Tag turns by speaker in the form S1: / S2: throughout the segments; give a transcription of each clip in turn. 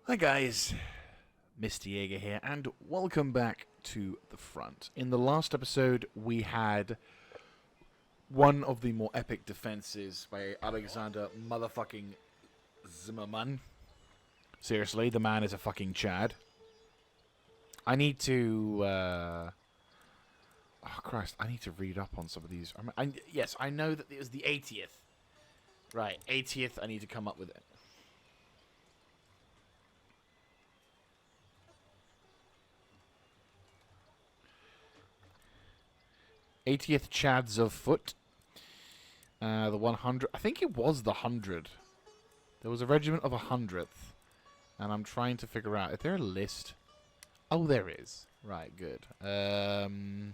S1: Hi guys, Mr. Jaeger here, and welcome back to the front. In the last episode, we had one of the more epic defenses by Alexander motherfucking Zimmermann. Seriously, the man is a fucking Chad. I need to, oh Christ, I need to read up on some of these. Yes, I know that it was the 80th. Right, 80th, I need to come up with it. 80th Chads of Foot. The 100. I think it was the 100. There was a regiment of 100th. And I'm trying to figure out. Is there a list? Oh, there is. Right, good. Trying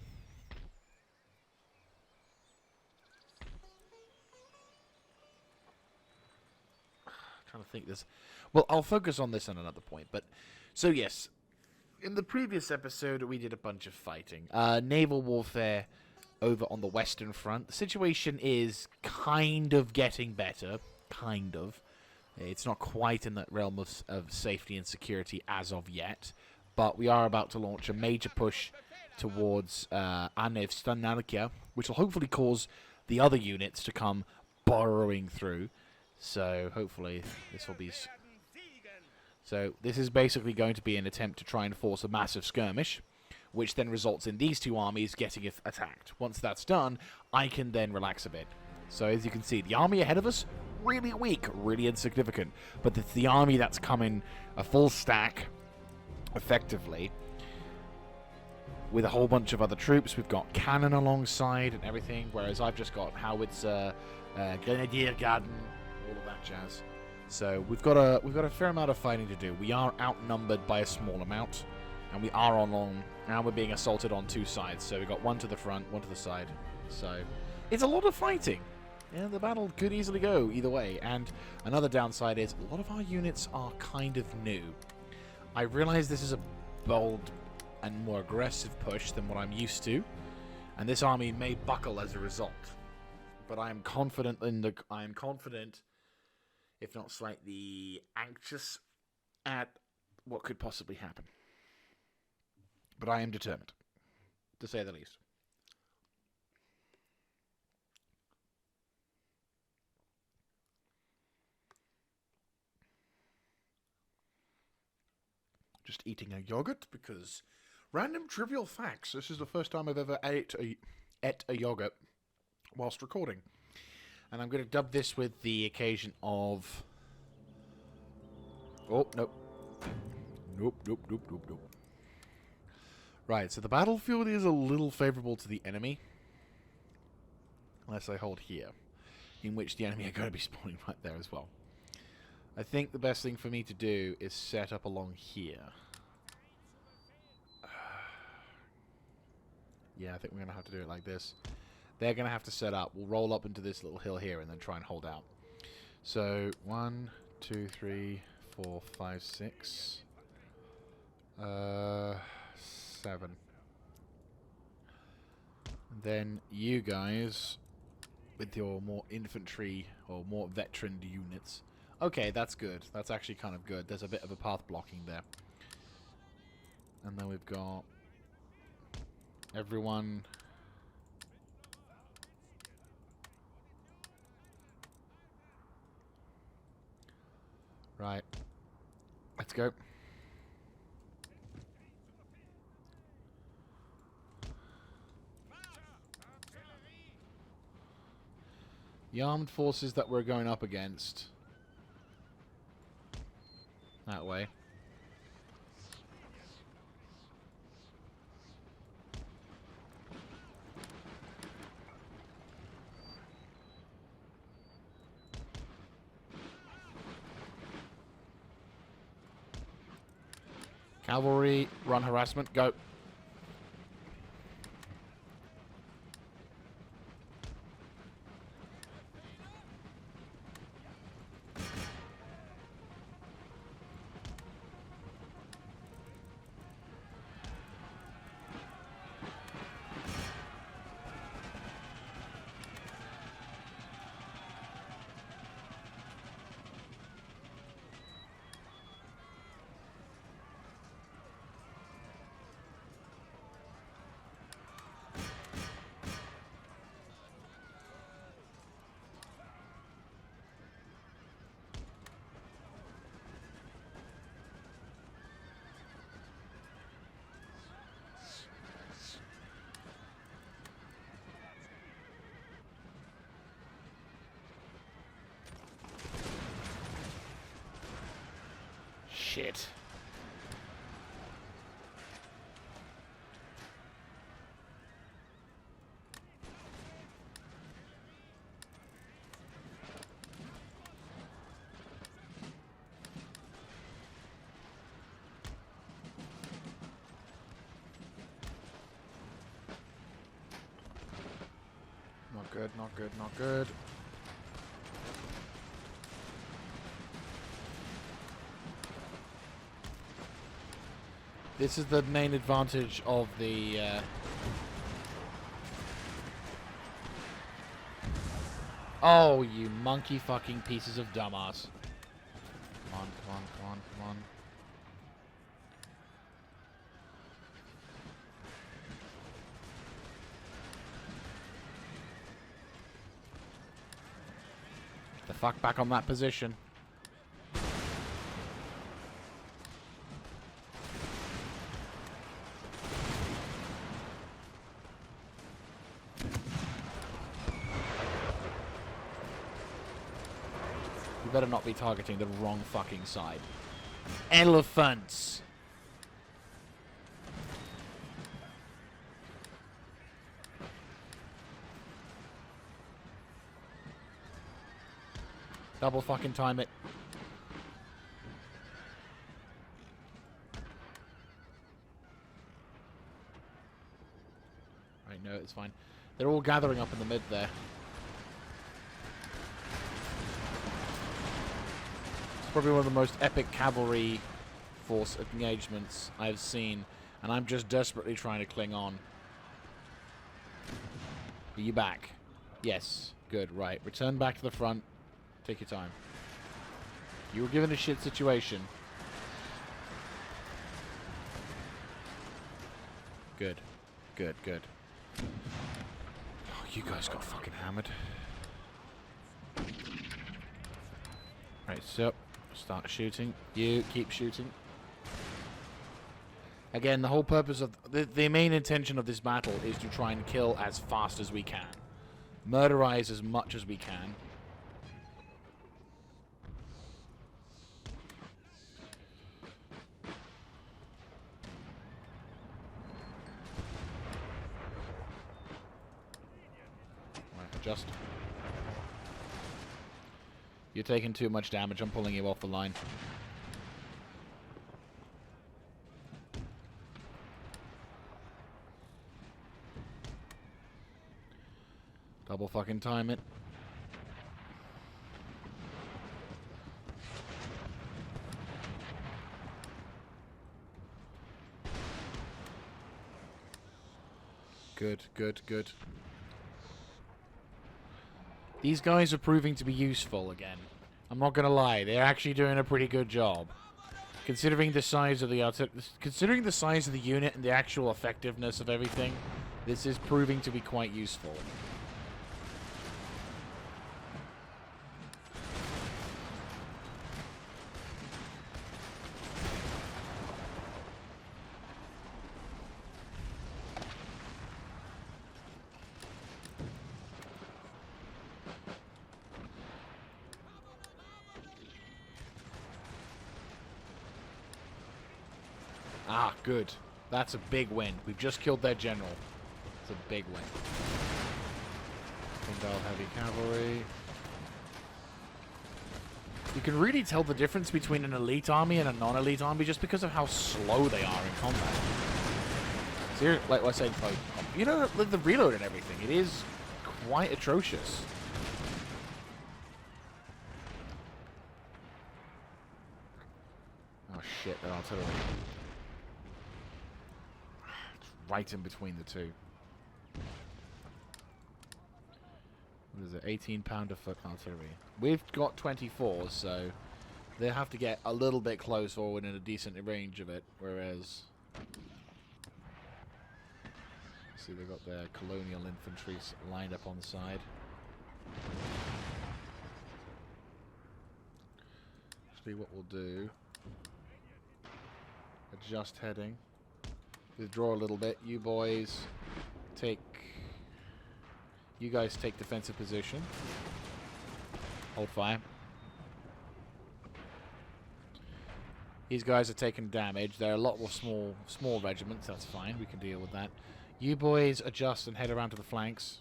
S1: to think this. Well, I'll focus on this at another point. But so yes, in the previous episode we did a bunch of fighting. Naval warfare over on the Western Front. The situation is kind of getting better. Kind of. It's not quite in that realm of safety and security as of yet. But we are about to launch a major push towards Anevstanarkia, which will hopefully cause the other units to come burrowing through. So hopefully this will be... So this is basically going to be an attempt to try and force a massive skirmish, which then results in these two armies getting attacked. Once that's done, I can then relax a bit. So as you can see, the army ahead of us, really weak, really insignificant. But it's the army that's coming a full stack, effectively, with a whole bunch of other troops. We've got cannon alongside and everything, whereas I've just got howitzer, grenadier garden, all of that jazz. So we've got a fair amount of fighting to do. We are outnumbered by a small amount. And we are now we're being assaulted on two sides. So we've got one to the front, one to the side. So it's a lot of fighting. Yeah, the battle could easily go either way. And another downside is a lot of our units are kind of new. I realize this is a bold and more aggressive push than what I'm used to. And this army may buckle as a result. But I am confident if not slightly anxious at what could possibly happen. But I am determined, to say the least. Just eating a yogurt because random trivial facts. This is the first time I've ever ate a yogurt whilst recording. And I'm going to dub this with the occasion of... Oh, nope. Nope. Right, so the battlefield is a little favourable to the enemy. Unless I hold here. In which the enemy are going to be spawning right there as well. I think the best thing for me to do is set up along here. Yeah, I think we're going to have to do it like this. They're going to have to set up. We'll roll up into this little hill here and then try and hold out. So, 1, 2, 3, 4, 5, 6... 7. Then you guys with your more infantry or more veteran units. Okay, that's good. That's actually kind of good. There's a bit of a path blocking there. And then we've got everyone. Right. Let's go. The armed forces that we're going up against. That way. Cavalry, run harassment, go. shit. Not good, not good, not good. This is the main advantage of the... Oh, you monkey fucking pieces of dumbass. Come on, come on, come on, come on. Get the fuck back on that position. Better not be targeting the wrong fucking side. Elephants! Double fucking time it. Right, no, it's fine. They're all gathering up in the mid there. Probably one of the most epic cavalry force engagements I've seen, and I'm just desperately trying to cling on. Are you back? Yes. Good. Right. Return back to the front. Take your time. You were given a shit situation. Good. Good, good. Oh, you guys got fucking hammered. Right, so... Start shooting. You keep shooting. Again, the whole purpose of... The main intention of this battle is to try and kill as fast as we can. Murderize as much as we can. Right, adjust. You're taking too much damage. I'm pulling you off the line. Double fucking time it. Good, good, good. These guys are proving to be useful again. I'm not gonna lie, they're actually doing a pretty good job. Considering the size of the unit and the actual effectiveness of everything, this is proving to be quite useful. Ah, good. That's a big win. We've just killed their general. It's a big win. Indal heavy cavalry. You can really tell the difference between an elite army and a non-elite army just because of how slow they are in combat. So like I said, like, you know, the reload and everything, it is quite atrocious. Oh shit, they're artillery. Right in between the two. What is it? 18-pounder foot artillery. We've got 24, so they have to get a little bit close or within a decent range of it. Whereas, see, they've got their colonial infantry lined up on the side. Actually, what we'll do: adjust heading. Withdraw a little bit. You boys take... You guys take defensive position. Hold fire. These guys are taking damage. They're a lot more small regiments. That's fine. We can deal with that. You boys adjust and head around to the flanks.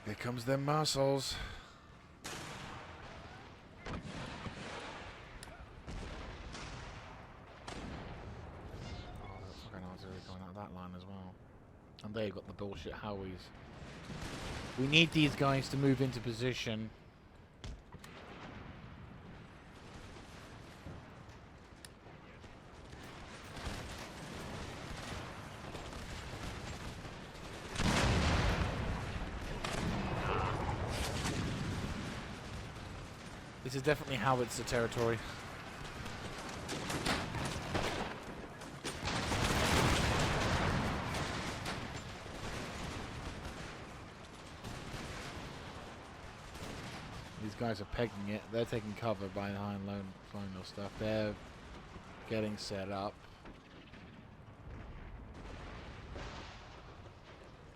S1: Here comes them muscles. That line as well. And they've got the bullshit Howies. We need these guys to move into position. This is definitely howitzer territory. These guys are pegging it. They're taking cover behind colonial stuff. They're getting set up.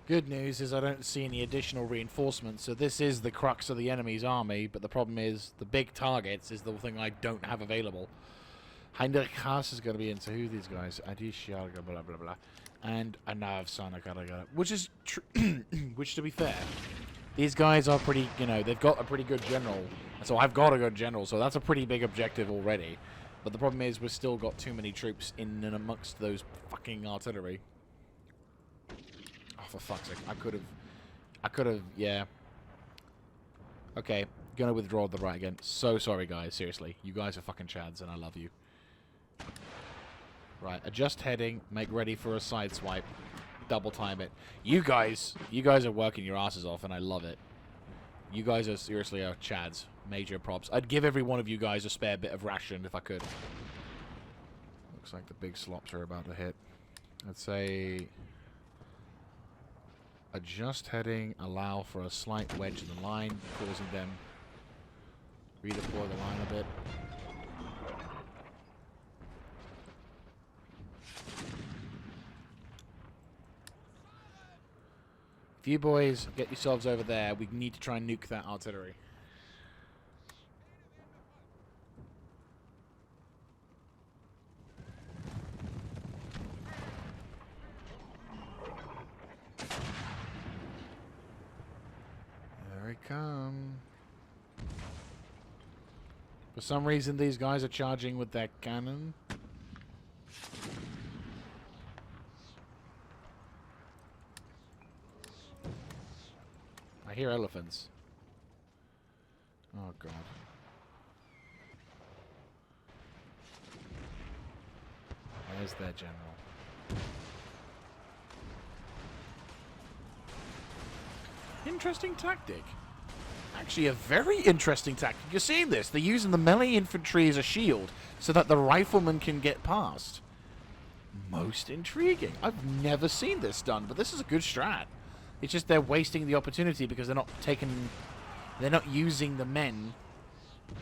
S1: Good news is I don't see any additional reinforcements, so this is the crux of the enemy's army, but the problem is the big targets is the thing I don't have available. Heinrich Haas is going to be into who these guys? Adishiaga, blah blah blah. And Anav Sanagaraga. Which is which, to be fair, these guys are pretty, you know, they've got a pretty good general. So I've got a good general, so that's a pretty big objective already. But the problem is we've still got too many troops in and amongst those fucking artillery. Oh, for fuck's sake. I could have, yeah. Okay, gonna withdraw the right again. So sorry, guys, seriously. You guys are fucking chads, and I love you. Right, adjust heading, make ready for a side swipe. Double time it. You guys are working your asses off, and I love it. You guys are seriously chads. Major props. I'd give every one of you guys a spare bit of ration if I could. Looks like the big slops are about to hit. Let's say adjust heading, allow for a slight wedge in the line, causing them redeploy the line a bit. If you boys get yourselves over there, we need to try and nuke that artillery. There he come. For some reason, these guys are charging with their cannon. I hear elephants. Oh, God. There's their general. Interesting tactic. Actually, a very interesting tactic. You're seeing this. They're using the melee infantry as a shield so that the riflemen can get past. Most intriguing. I've never seen this done, but this is a good strat. It's just they're wasting the opportunity because they're not using the men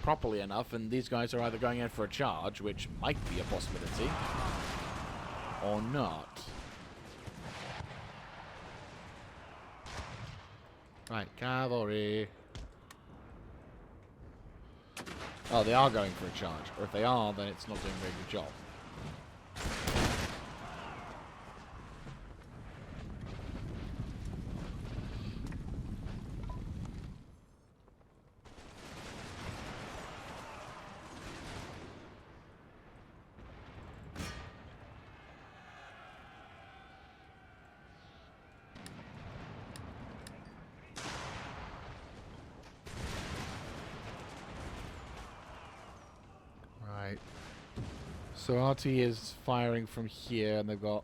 S1: properly enough, and these guys are either going in for a charge, which might be a possibility, or not. Right, cavalry. Oh, they are going for a charge. Or if they are, then it's not doing a very good job. So RT is firing from here, and they've got...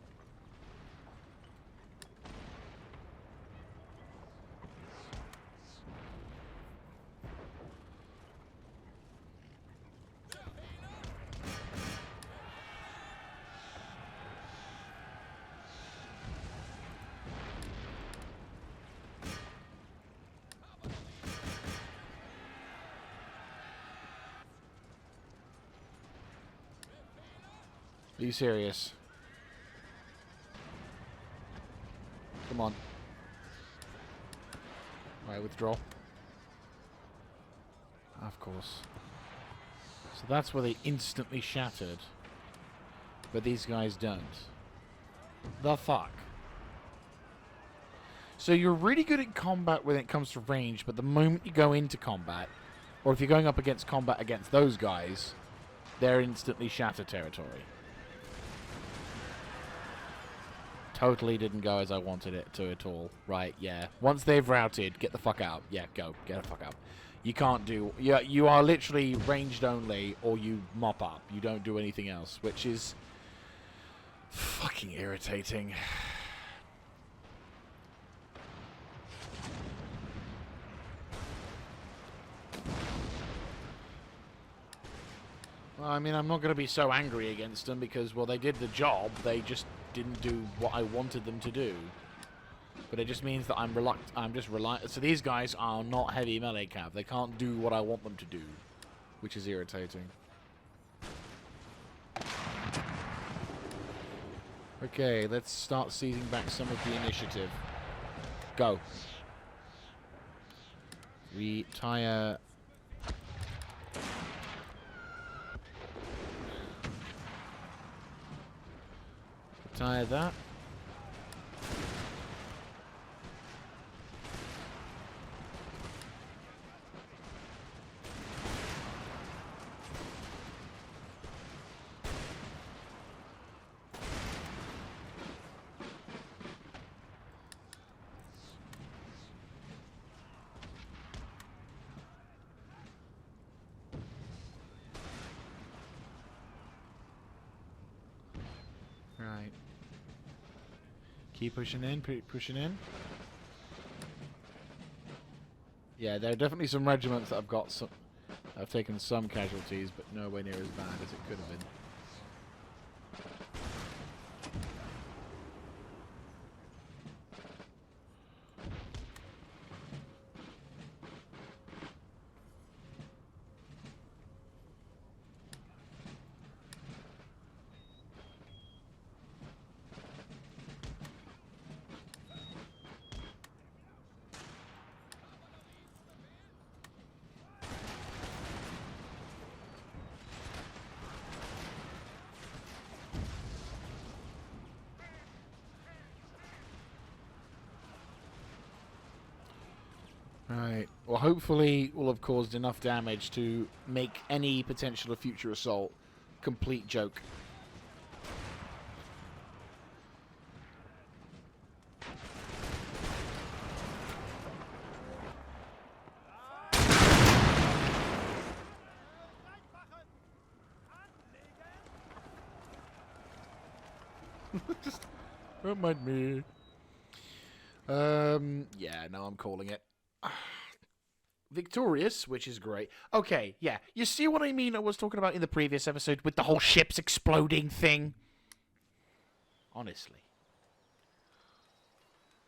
S1: Are you serious? Come on. Right, withdraw. Of course. So that's where they instantly shattered. But these guys don't. The fuck? So you're really good at combat when it comes to range, but the moment you go into combat, or if you're going up against combat against those guys, they're instantly shatter territory. Totally didn't go as I wanted it to at all. Right, yeah. Once they've routed, get the fuck out. Yeah, go. Get the fuck out. You can't do... You are literally ranged only, or you mop up. You don't do anything else, which is fucking irritating. Well, I mean, I'm not going to be so angry against them because, well, they did the job. They just didn't do what I wanted them to do. But it just means that I'm just reliant. So these guys are not heavy melee cav. They can't do what I want them to do, which is irritating. Okay, let's start seizing back some of the initiative. Go. Retire. Retire that. Right. Keep pushing in, pushing in. Yeah, there are definitely some regiments that have taken some casualties, but nowhere near as bad as it could have been. Right. Well, hopefully we'll have caused enough damage to make any potential of future assault complete joke. Just don't mind me. Yeah, no, I'm calling it. Victorious, which is great. Okay, yeah. You see what I mean I was talking about in the previous episode with the whole ships exploding thing? Honestly.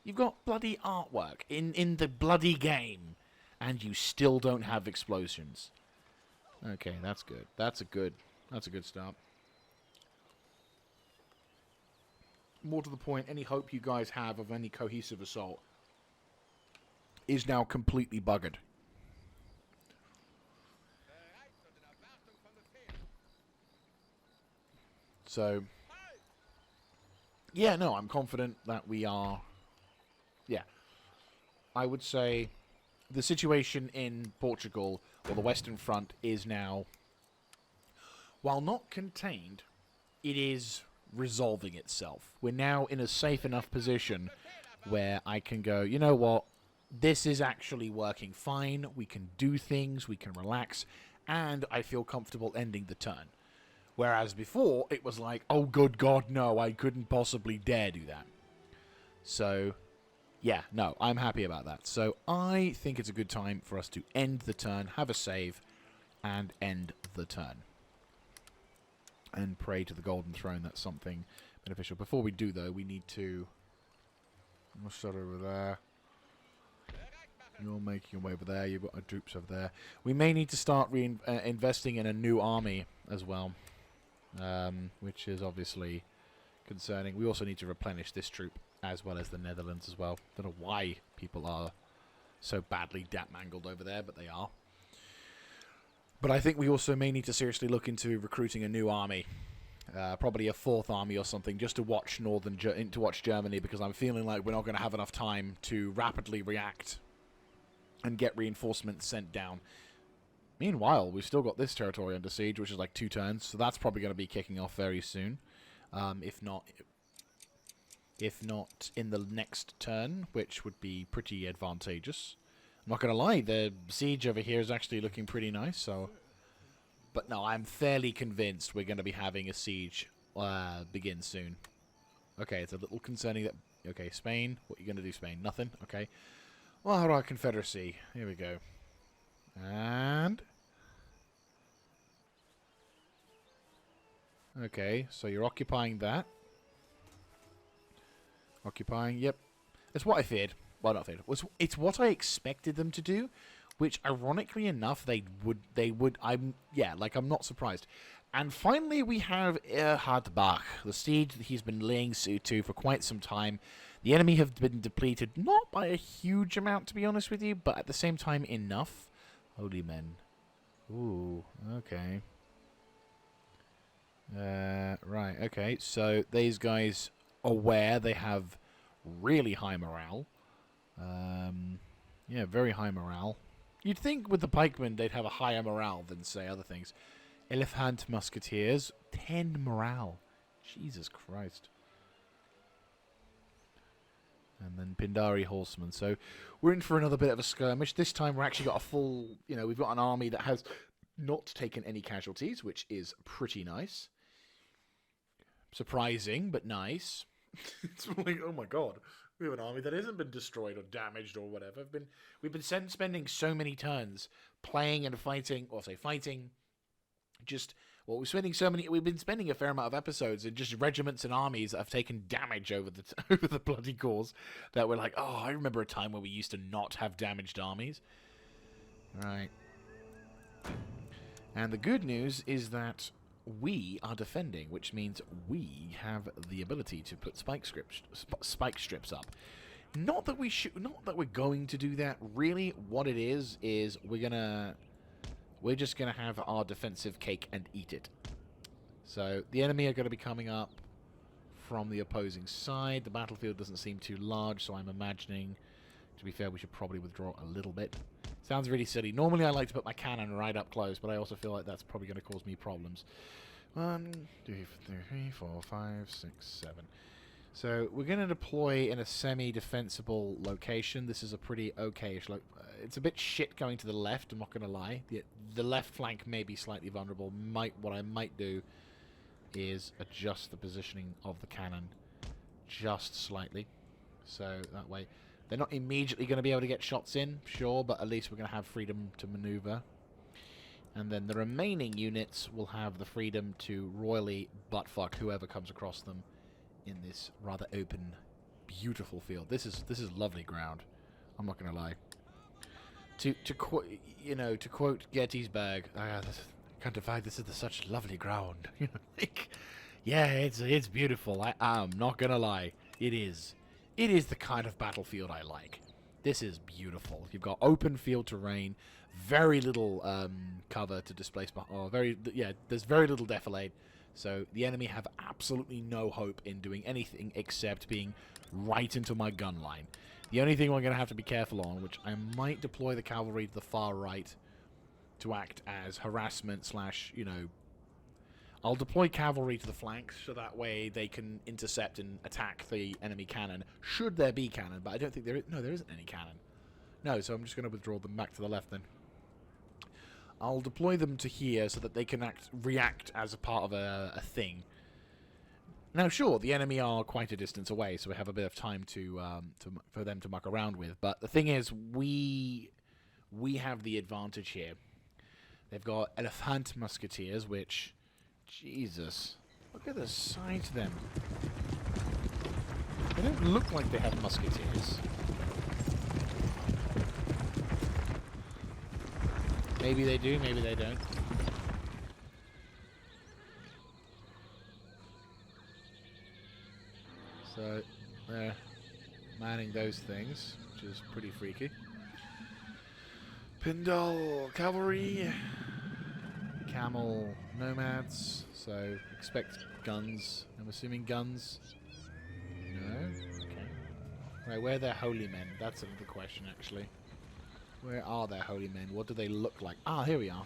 S1: You've got bloody artwork in the bloody game, and you still don't have explosions. Okay, that's good. That's a good start. More to the point, any hope you guys have of any cohesive assault is now completely buggered. So, yeah, no, I'm confident that we are... Yeah. I would say the situation in Portugal, or the Western Front, is now, while not contained, it is resolving itself. We're now in a safe enough position where I can go, you know what, this is actually working fine, we can do things, we can relax, and I feel comfortable ending the turn. Whereas before, it was like, oh good god, no, I couldn't possibly dare do that. So, yeah, no, I'm happy about that. So I think it's a good time for us to end the turn, have a save, and end the turn. And pray to the Golden Throne that's something beneficial. Before we do, though, we need to... We'll start over there. You're making your way over there. You've got our troops over there. We may need to start investing in a new army as well. Which is obviously concerning. We also need to replenish this troop as well as the Netherlands as well. Don't know why people are so badly mangled over there, but they are. But I think we also may need to seriously look into recruiting a new army. Probably a 4th army or something, just to watch Germany, because I'm feeling like we're not going to have enough time to rapidly react and get reinforcements sent down. Meanwhile, we've still got this territory under siege, which is like 2 turns, so that's probably going to be kicking off very soon. If not in the next turn, which would be pretty advantageous. I'm not going to lie, the siege over here is actually looking pretty nice, so... But no, I'm fairly convinced we're going to be having a siege begin soon. Okay, it's a little concerning that... Okay, Spain. What are you going to do, Spain? Nothing? Okay. Well, how about Confederacy? Here we go. And... Okay, so you're occupying that. Occupying, yep. It's what I feared. Well, not feared. It's what I expected them to do, which, ironically enough, they would. I'm not surprised. And finally, we have Hardbach, the siege that he's been laying siege to for quite some time. The enemy have been depleted, not by a huge amount, to be honest with you, but at the same time, enough. Holy men. Ooh, okay. Right, okay. So, these guys aware they have really high morale. Yeah, very high morale. You'd think with the pikemen they'd have a higher morale than, say, other things. Elephant Musketeers, 10 morale. Jesus Christ. And then Pindari Horsemen. So we're in for another bit of a skirmish. This time we're actually got a full... we've got an army that has not taken any casualties, which is pretty nice. Surprising, but nice. It's like, oh my god. We have an army that hasn't been destroyed or damaged or whatever. We've been spending so many turns playing and fighting, or say fighting. We've been spending a fair amount of episodes in just regiments and armies that have taken damage over the bloody cause. That we're like, oh, I remember a time where we used to not have damaged armies. Right. And the good news is that we are defending, which means we have the ability to put spike strips up. Not that we're going to do that. Really, what it is we're just gonna have our defensive cake and eat it. So the enemy are going to be coming up from the opposing side. The battlefield doesn't seem too large, so I'm imagining, to be fair, we should probably withdraw a little bit. Sounds really silly. Normally I like to put my cannon right up close, but I also feel like that's probably going to cause me problems. 1, 2, 3, 4, 5, 6, 7. So we're going to deploy in a semi-defensible location. This is a pretty okay-ish it's a bit shit going to the left, I'm not going to lie. The left flank may be slightly vulnerable. What I might do is adjust the positioning of the cannon just slightly. So that way... They're not immediately going to be able to get shots in, sure, but at least we're going to have freedom to maneuver. And then the remaining units will have the freedom to royally buttfuck whoever comes across them in this rather open, beautiful field. This is lovely ground. I'm not going to lie. To quote Gettysburg, can't divide. This is such lovely ground. Yeah, it's beautiful. I'm not going to lie. It is. It is the kind of battlefield I like. This is beautiful. You've got open field terrain, very little cover to displace, there's very little defilade. So the enemy have absolutely no hope in doing anything except being right into my gun line. The only thing we're going to have to be careful on, which I might deploy the cavalry to the far right to act as harassment / I'll deploy cavalry to the flanks, so that way they can intercept and attack the enemy cannon, should there be cannon, but I don't think there is... No, there isn't any cannon. No, so I'm just going to withdraw them back to the left then. I'll deploy them to here so that they can react as a part of a thing. Now, sure, the enemy are quite a distance away, so we have a bit of time for them to muck around with, but the thing is, we have the advantage here. They've got Elephant Musketeers, which... Jesus. Look at the size of them. They don't look like they have musketeers. Maybe they do, maybe they don't. They're manning those things, which is pretty freaky. Pindal cavalry, camel nomads, so expect guns. I'm assuming guns. No? Okay. Right, where are their holy men? That's another question, actually. Where are their holy men? What do they look like? Ah, here we are.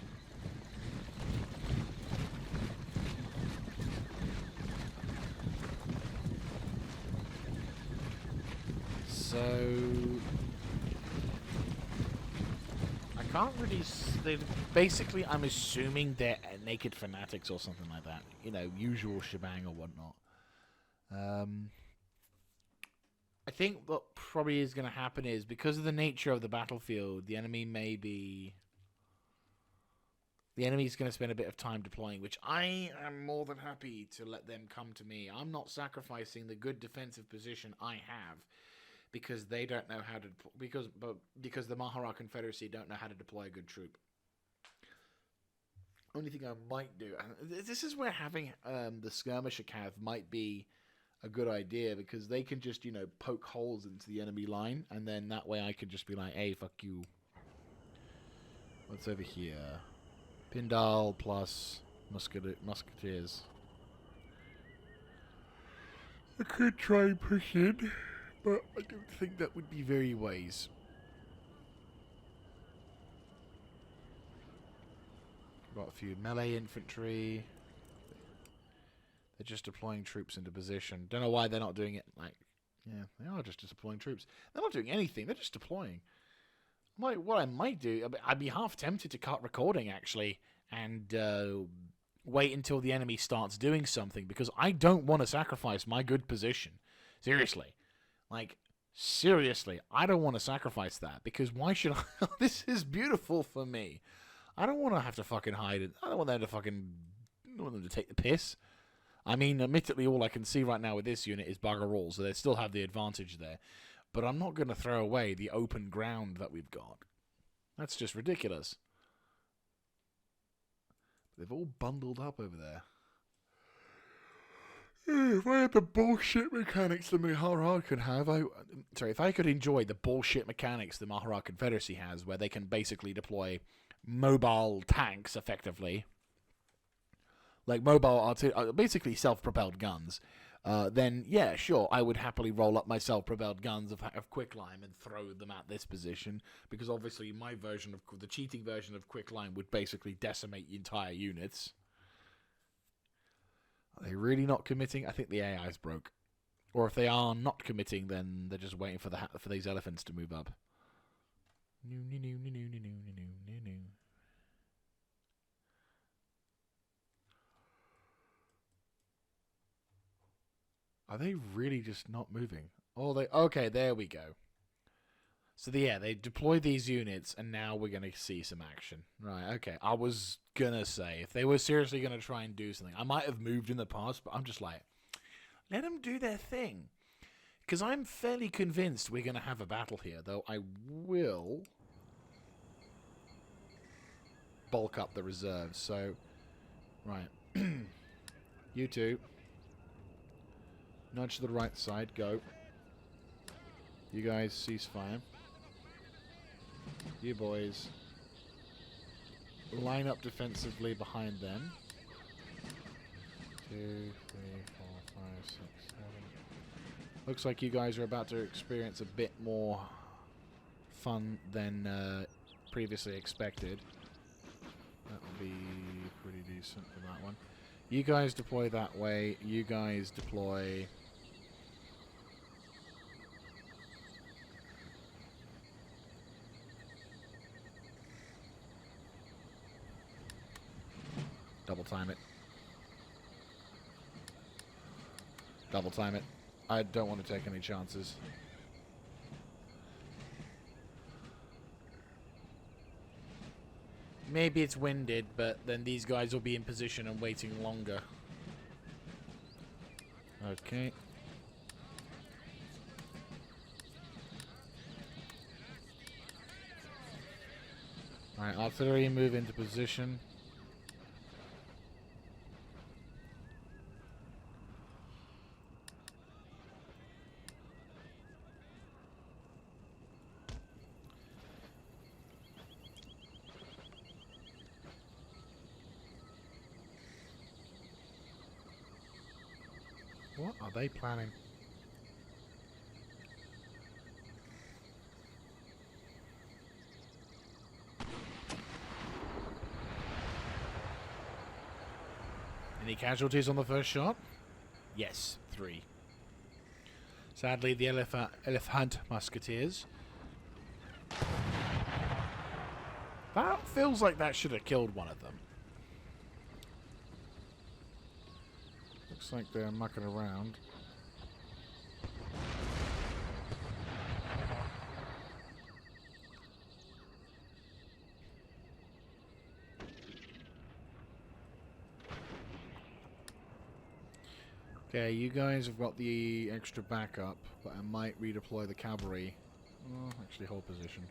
S1: So I can't really. Basically, I'm assuming they're naked fanatics or something like that. You know, usual shebang or whatnot. I think what probably is going to happen is because of the nature of the battlefield, the enemy may be. The enemy's going to spend a bit of time deploying, which I am more than happy to let them come to me. I'm not sacrificing the good defensive position I have because they don't know how to because the Mahara Confederacy don't know how to deploy a good troop. Only thing I might do, and this is where having the skirmisher cav might be a good idea because they can just poke holes into the enemy line, and then that way I can just be like, hey, fuck you. What's over here? Pindal plus musketeers. I could try and push in, but I don't think that would be very wise. Got a few melee infantry. They're just deploying troops into position. Don't know why they're not doing it yeah, they are just deploying troops. They're not doing anything, they're just deploying. What I might do, I'd be half tempted to cut recording, actually, and wait until the enemy starts doing something, because I don't want to sacrifice my good position. Seriously. Seriously, I don't want to sacrifice that, because why should I? This is beautiful for me. I don't want to have to fucking hide it. I don't want them to take the piss. I mean, admittedly, all I can see right now with this unit is bugger all, so they still have the advantage there. But I'm not going to throw away the open ground that we've got. That's just ridiculous. They've all bundled up over there. If I had the bullshit mechanics the Mahara could have, if I could enjoy the bullshit mechanics the Mahara Confederacy has, where they can basically deploy mobile tanks effectively, like basically self-propelled guns, then yeah, sure, I would happily roll up my self-propelled guns of quicklime and throw them at this position, because obviously my version of the cheating version of quicklime would basically decimate entire units. Are they really not committing? I think the AI's broke. Or if they are not committing, then they're just waiting for these elephants to move up. Are they really just not moving? Okay, there we go. So they deploy these units, and now we're going to see some action. Right, okay. I was going to say, if they were seriously going to try and do something, I might have moved in the past, but I'm just like, let them do their thing. Because I'm fairly convinced we're going to have a battle here, though I will bulk up the reserves. So, right. You two. Nudge to the right side, go. You guys cease fire. You boys line up defensively behind them. 2, 3, 4, 5, 6, 7. Looks like you guys are about to experience a bit more fun than previously expected. That will be pretty decent for that one. You guys deploy that way. You guys deploy... Double time it. Double time it. I don't want to take any chances. Maybe it's winded, but then these guys will be in position and waiting longer. Okay. Alright, artillery, move into position. What are they planning? Any casualties on the first shot? Yes, 3. Sadly, the elephant musketeers. That feels like that should have killed one of them. Looks like they're mucking around. Okay, you guys have got the extra backup, but I might redeploy the cavalry. Oh, actually hold position.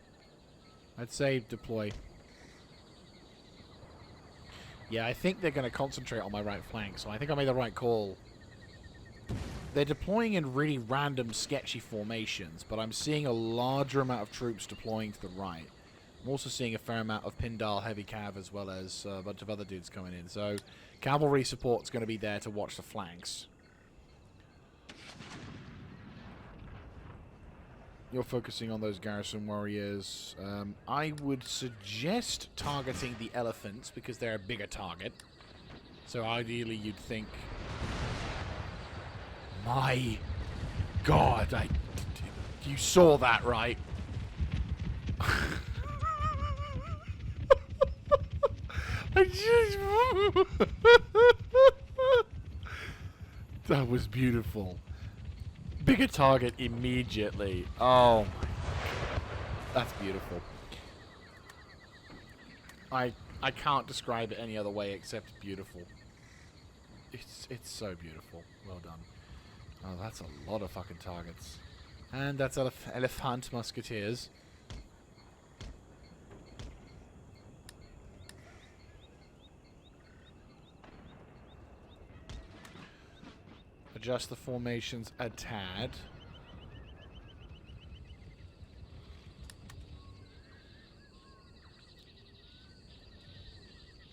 S1: I'd say deploy. Yeah, I think they're going to concentrate on my right flank, so I think I made the right call. They're deploying in really random, sketchy formations, but I'm seeing a larger amount of troops deploying to the right. I'm also seeing a fair amount of Pindal heavy cav as well as a bunch of other dudes coming in. So, cavalry support's going to be there to watch the flanks. You're focusing on those garrison warriors. I would suggest targeting the elephants because they're a bigger target. So ideally you'd think... My God, you saw that, right? That was beautiful. Bigger target immediately. Oh my God. That's beautiful. I can't describe it any other way except beautiful. It's so beautiful. Well done. Oh, that's a lot of fucking targets. And that's elephant musketeers. Adjust the formations a tad.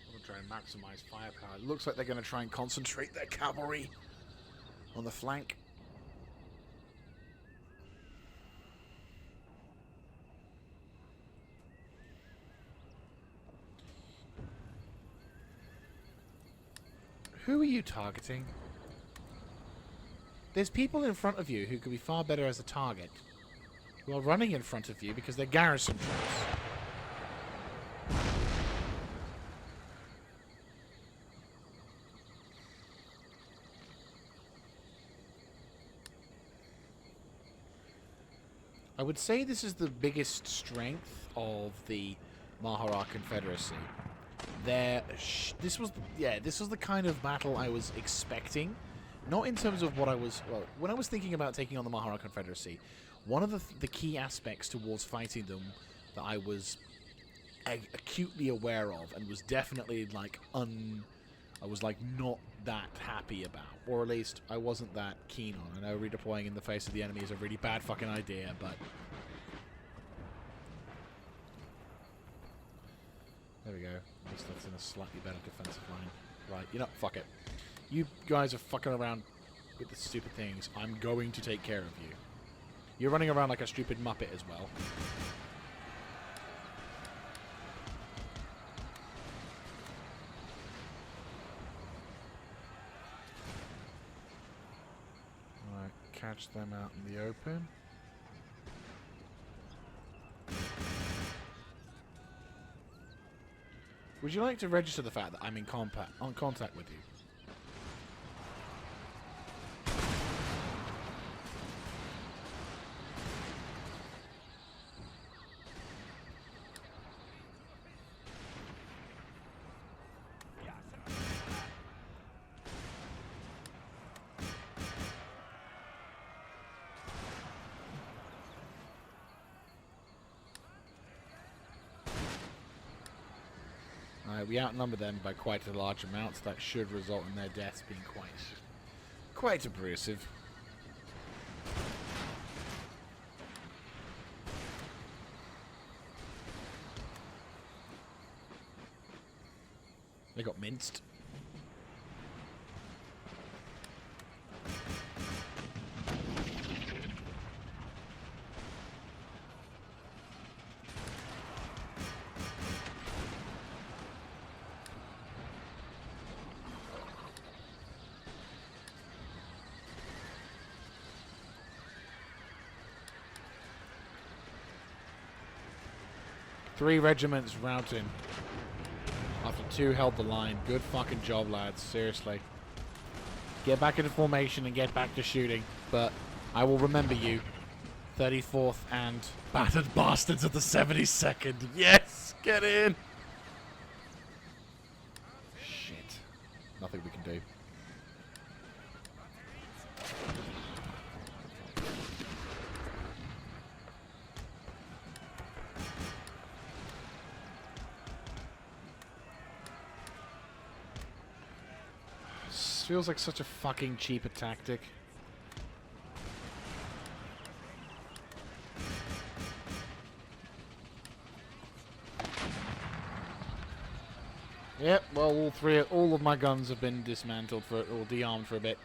S1: I'm gonna try and maximize firepower. It looks like they're going to try and concentrate their cavalry on the flank. Who are you targeting? There's people in front of you who could be far better as a target, who are running in front of you because they're garrison troops. I would say this is the biggest strength of the Mahara Confederacy. This was the kind of battle I was expecting. Not in terms of what I was... Well, when I was thinking about taking on the Mahara Confederacy, one of the key aspects towards fighting them that I was acutely aware of and was definitely, like, I was, like, not that happy about. Or at least, I wasn't that keen on. I know redeploying in the face of the enemy is a really bad fucking idea, but... There we go. At least that's in a slightly better defensive line. Right, you know, fuck it. You guys are fucking around with the stupid things. I'm going to take care of you. You're running around like a stupid muppet as well. Alright, catch them out in the open. Would you like to register the fact that I'm in contact with you? We outnumber them by quite a large amount, so that should result in their deaths being quite abrasive. They got minced. 3 regiments routing. After 2 held the line. Good fucking job, lads. Seriously. Get back into formation and get back to shooting. But I will remember you. 34th and battered bastards of the 72nd. Yes! Get in! Shit. Nothing we can do. This feels like such a fucking cheaper tactic. Yep, well, all of my guns have been dismantled or de-armed for a bit.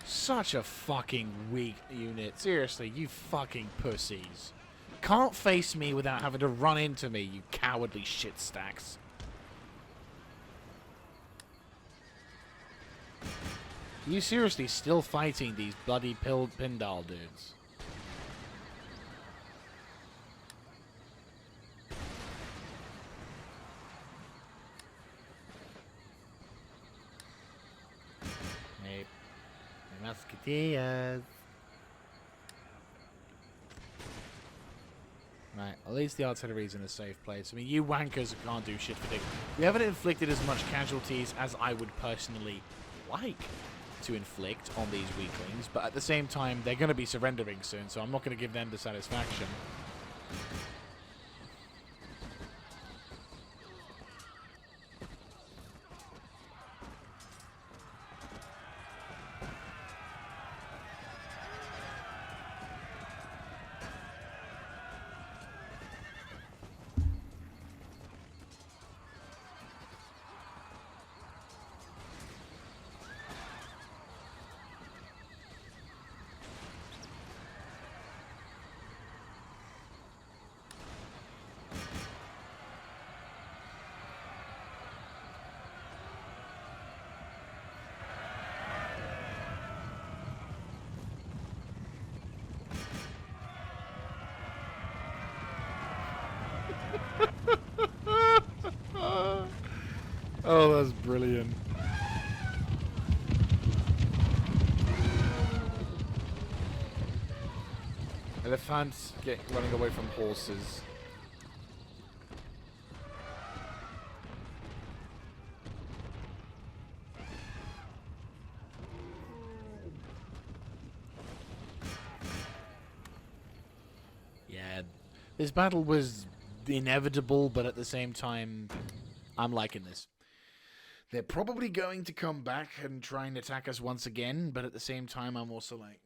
S1: Such a fucking weak unit. Seriously, you fucking pussies. Can't face me without having to run into me, you cowardly shit stacks. Are you seriously still fighting these bloody Pindal dudes? Hey, musketeers. Right, at least the artillery's in a safe place. I mean, you wankers can't do shit for dick. We haven't inflicted as much casualties as I would personally like to inflict on these weaklings, but at the same time, they're going to be surrendering soon, so I'm not going to give them the satisfaction. Oh, that's brilliant. Elephants running away from horses. Yeah, this battle was inevitable, but at the same time, I'm liking this. They're probably going to come back and try and attack us once again, but at the same time, I'm also like,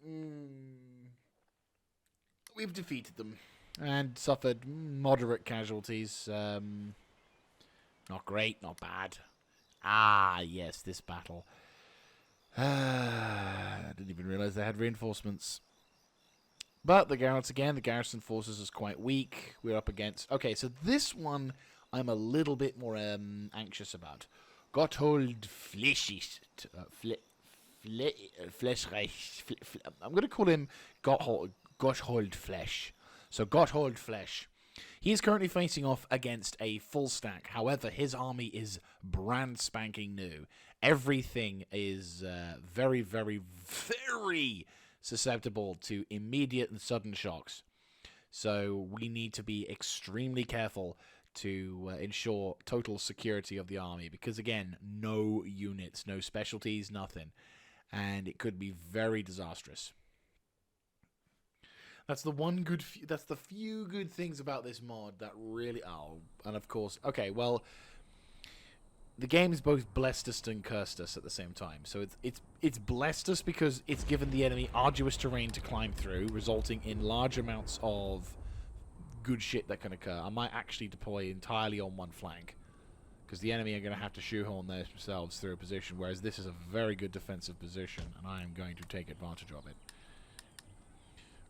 S1: we've defeated them and suffered moderate casualties. Not great, not bad. Ah, yes, this battle. I didn't even realize they had reinforcements. But the garrison forces is quite weak. We're up against... Okay, so this one I'm a little bit more anxious about. Gotthold Fleischreich. I'm going to call him Gotthold Flesch. So Gotthold Flesch. He is currently facing off against a full stack. However, his army is brand spanking new. Everything is very, very, very susceptible to immediate and sudden shocks. So we need to be extremely careful to ensure total security of the army, because again, no units, no specialties, nothing, and it could be very disastrous. That's the one good. That's the few good things about this mod that really. Oh, and of course, okay. Well, the game's both blessed us and cursed us at the same time. So it's blessed us because it's given the enemy arduous terrain to climb through, resulting in large amounts of good shit that can occur. I might actually deploy entirely on one flank, because the enemy are going to have to shoehorn themselves through a position, whereas this is a very good defensive position, and I am going to take advantage of it.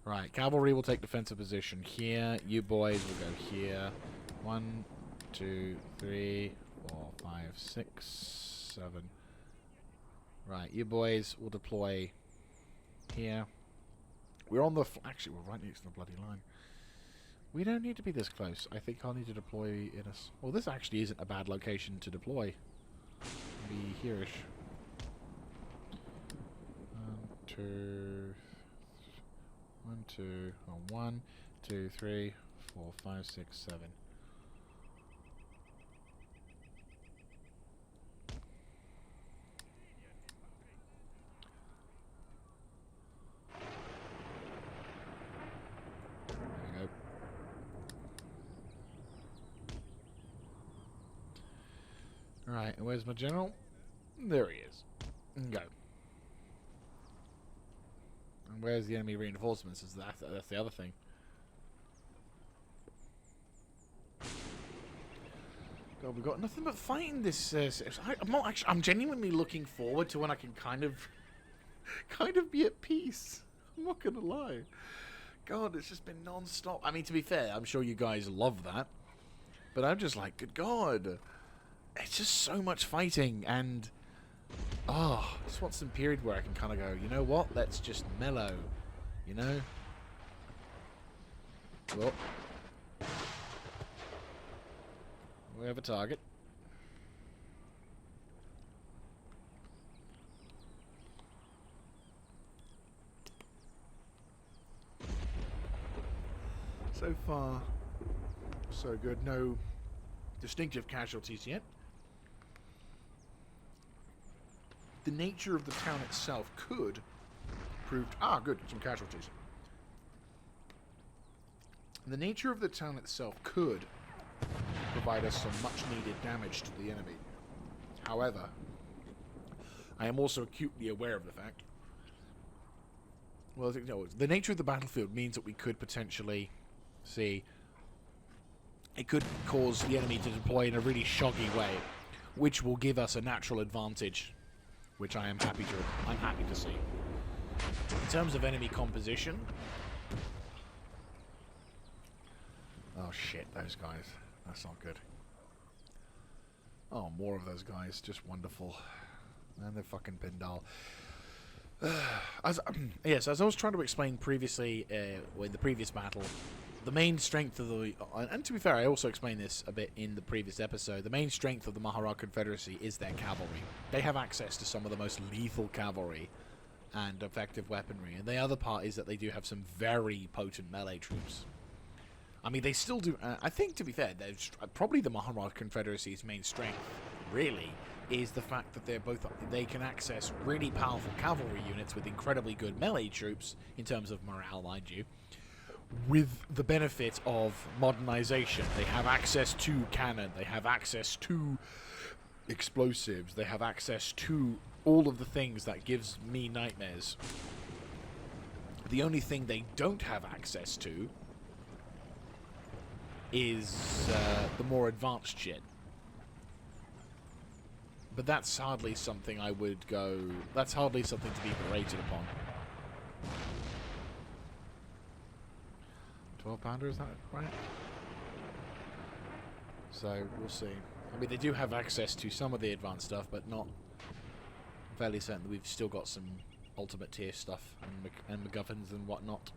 S1: Right, cavalry will take defensive position here. You boys will go here. 1, 2, 3, 4, 5, 6, 7. Right, you boys will deploy here. We're on the... Actually, we're right next to the bloody line. We don't need to be this close. I think I'll need to deploy in a... Well, this actually isn't a bad location to deploy. Maybe here-ish. 1, 2... 1, 2, 3, 4, 5, 6, 7. Alright, and where's my general? There he is. Go. And where's the enemy reinforcements? That's the other thing. God, we've got nothing but fighting this. I'm genuinely looking forward to when I can kind of be at peace. I'm not gonna lie. God, it's just been non-stop. I mean, to be fair, I'm sure you guys love that, but I'm just like, good God. It's just so much fighting, and I just want some period where I can kind of go, you know what? Let's just mellow, you know? Well, we have a target. So far, so good. No distinctive casualties yet. The nature of the town itself could prove... good, some casualties. The nature of the town itself could provide us some much-needed damage to the enemy. However, I am also acutely aware of the fact... Well, the nature of the battlefield means that we could potentially see... It could cause the enemy to deploy in a really shoggy way, which will give us a natural advantage, which I'm happy to see. In terms of enemy composition, oh shit, those guys. That's not good. Oh, more of those guys, just wonderful. And they're fucking Pindal. As I was trying to explain previously, in the previous battle, the main strength of the... And to be fair, I also explained this a bit in the previous episode. The main strength of the Mahara Confederacy is their cavalry. They have access to some of the most lethal cavalry and effective weaponry. And the other part is that they do have some very potent melee troops. I mean, they still do... I think, to be fair, probably the Mahara Confederacy's main strength, really, is the fact that they can access really powerful cavalry units with incredibly good melee troops, in terms of morale, mind you, with the benefit of modernization. They have access to cannon, they have access to explosives, they have access to all of the things that gives me nightmares. The only thing they don't have access to is the more advanced shit. But that's hardly something I would go... That's hardly something to be berated upon. 12-pounder, is that right? So, we'll see. I mean, they do have access to some of the advanced stuff, but not... I'm fairly certain that we've still got some ultimate tier stuff and MacGuffins and whatnot.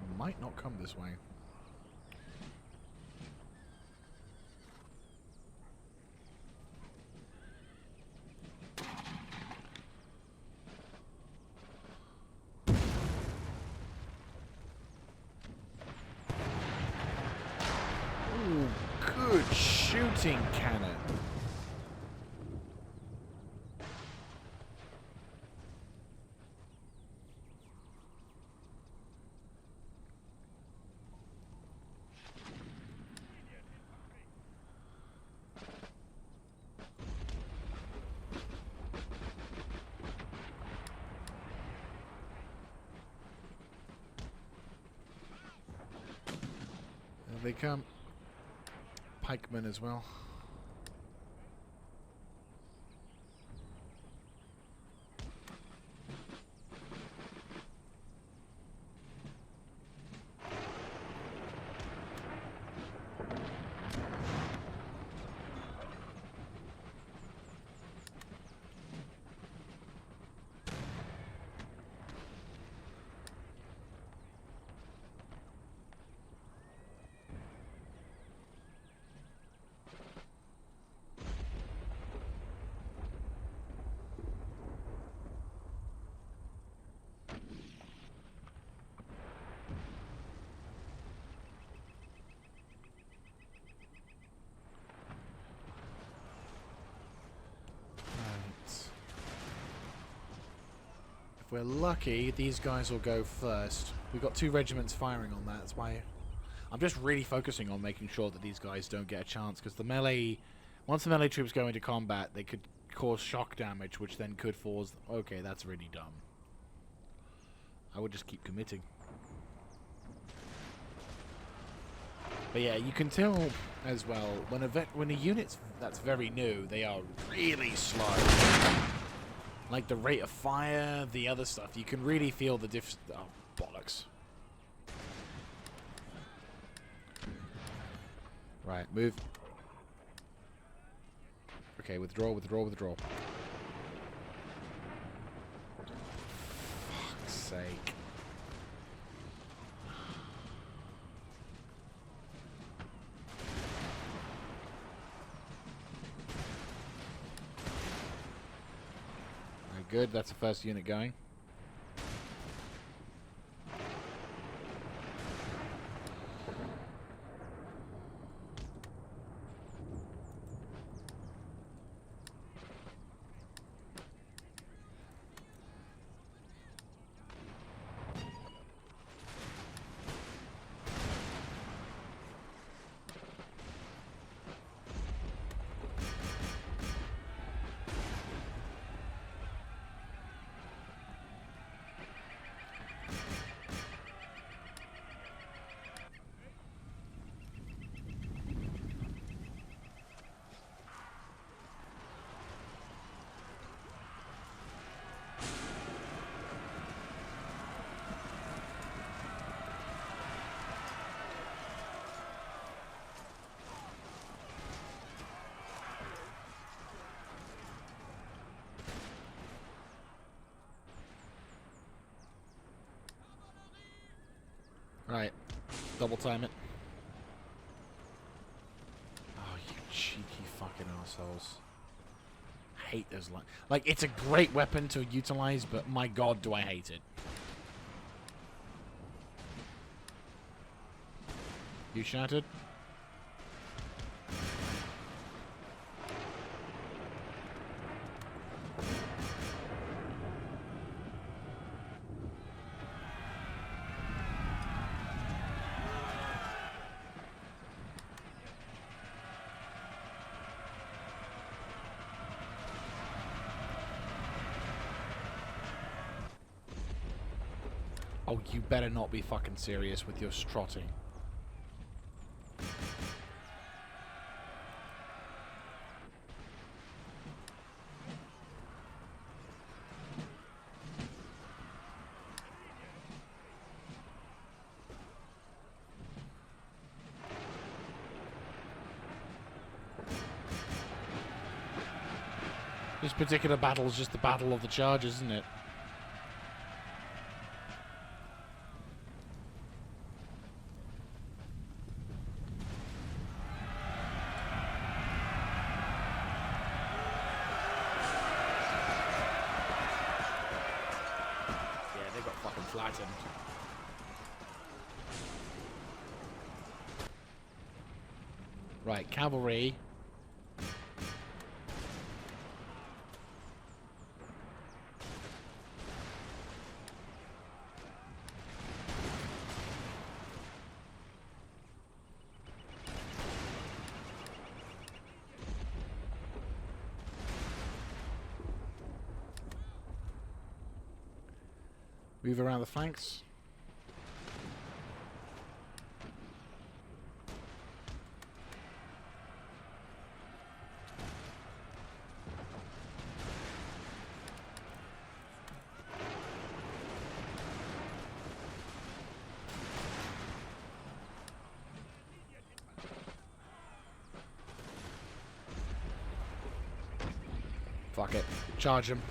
S1: They might not come this way. Shooting cannon. There they come. Pikemen as well. If we're lucky, these guys will go first. We've got 2 regiments firing on that. That's why I'm just really focusing on making sure that these guys don't get a chance, because the melee, once the melee troops go into combat, they could cause shock damage, which then could force... Okay, that's really dumb. I would just keep committing. But yeah, you can tell as well, when a unit's that's very new, they are really slow. Like the rate of fire, the other stuff, you can really feel the oh, bollocks. Right, move. Okay, withdraw, withdraw, withdraw. Fuck's sake. Good, that's the first unit going. Right, double time it. Oh, you cheeky fucking assholes. I hate those lines. Like, it's a great weapon to utilize, but my god, do I hate it. You shattered? Oh, you better not be fucking serious with your strutting. This particular battle is just the battle of the charges, isn't it? Flattened. Right, cavalry. Move around the flanks. Fuck it. Charge him.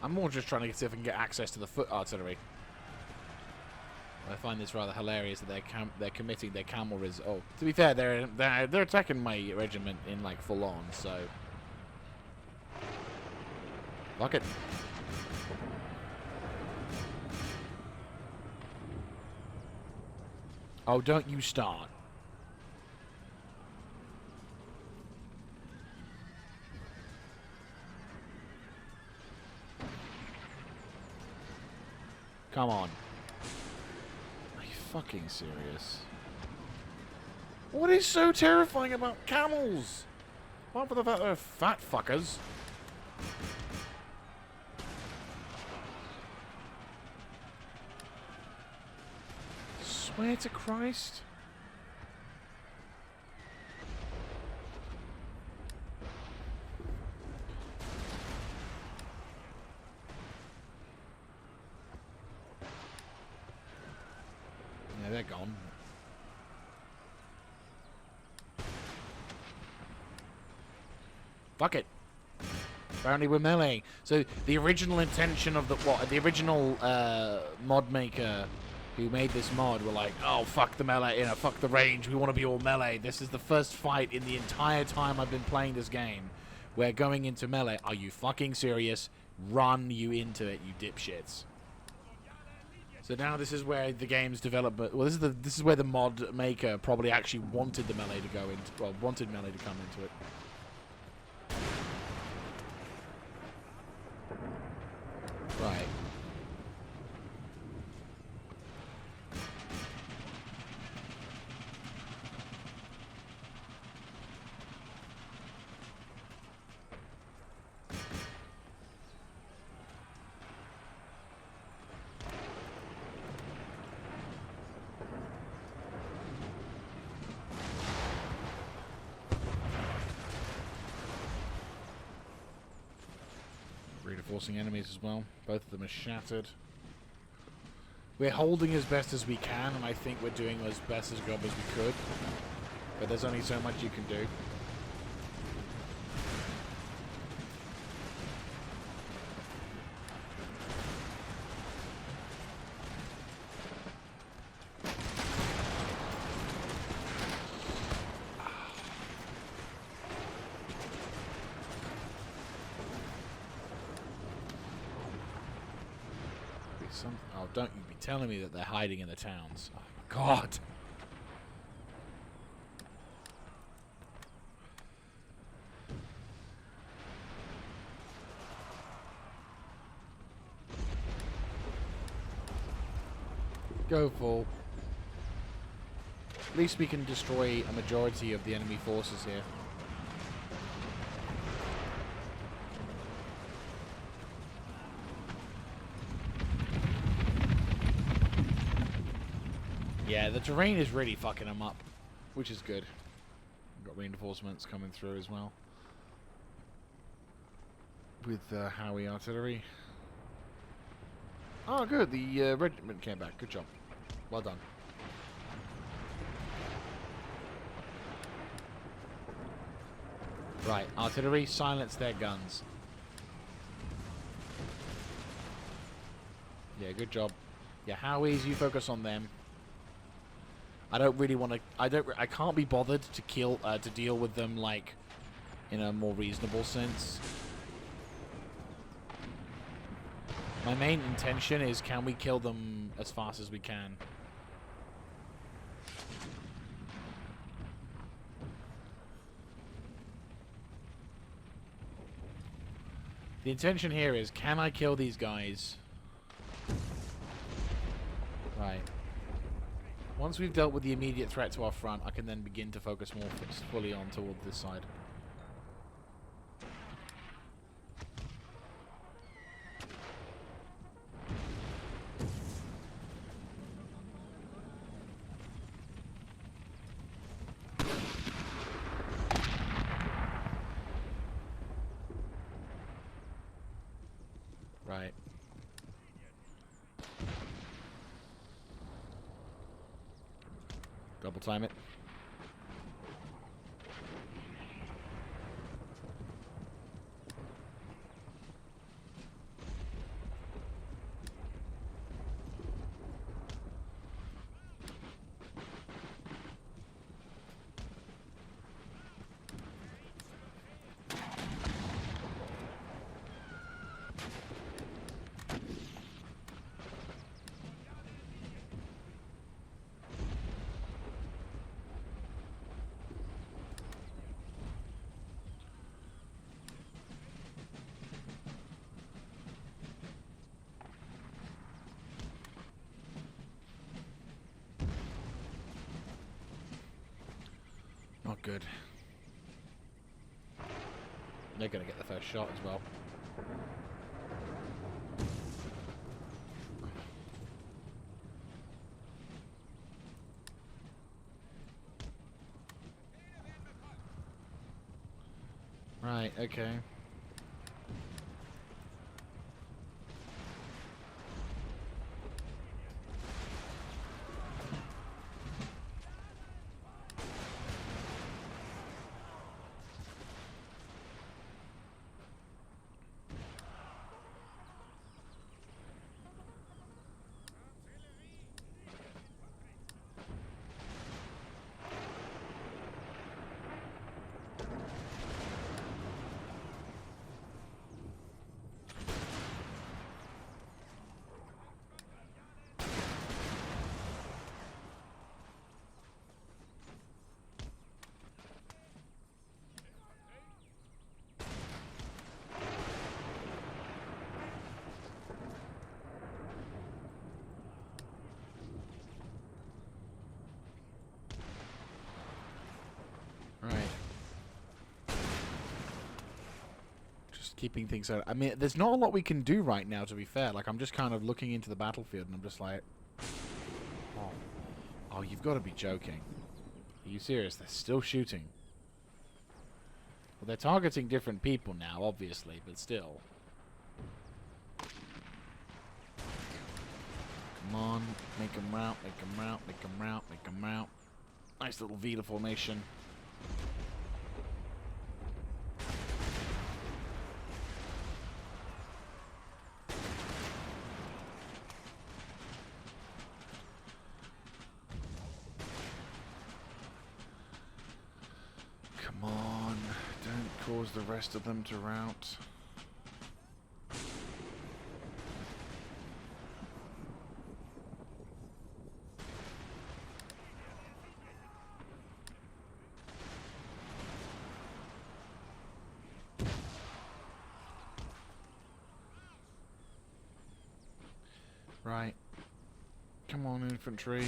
S1: I'm more just trying to see if I can get access to the foot artillery. I find this rather hilarious that they're committing their camel res. Oh, to be fair, they're attacking my regiment in like full on. So, fuck it. Oh, don't you start. Come on. Are you fucking serious? What is so terrifying about camels? Apart from the fact they're fat fuckers. Swear to Christ. Yeah, they're gone. Fuck it. Apparently we're melee. So the original intention of the original mod maker who made this mod were like, oh fuck the melee, you know, fuck the range, we want to be all melee. This is the first fight in the entire time I've been playing this game. We're going into melee. Are you fucking serious? Run you into it, you dipshits. So now this is where the game's development. Well, this is where the mod maker probably actually wanted the melee to go into. Well, wanted melee to come into it. Right. Reinforcing enemies as well. Both of them are shattered. We're holding as best as we can, and I think we're doing as best a job as we could. But there's only so much you can do. Oh, don't you be telling me that they're hiding in the towns. Oh my god. Go full. At least we can destroy a majority of the enemy forces here. Yeah, the terrain is really fucking them up, which is good. We've got reinforcements coming through as well. With Howie artillery. Oh, good. The regiment came back. Good job. Well done. Right, artillery, silence their guns. Yeah, good job. Yeah, Howies, you focus on them. I don't really want to. I can't be bothered to to deal with them like in a more reasonable sense. My main intention is, can we kill them as fast as we can? The intention here is, can I kill these guys? Right. Once we've dealt with the immediate threat to our front, I can then begin to focus more fully on toward this side. Right. Double time it. good. They're going to get the first shot as well. Right, okay. Right. Just keeping things out. I mean, there's not a lot we can do right now, to be fair. Like, I'm just kind of looking into the battlefield, and I'm just like... Oh, oh, you've got to be joking. Are you serious? They're still shooting. Well, they're targeting different people now, obviously, but still. Come on. Make them rout, make them rout, make them rout, make them rout. Nice little V formation. Come on. Don't cause the rest of them to rout. Right. Come on, infantry.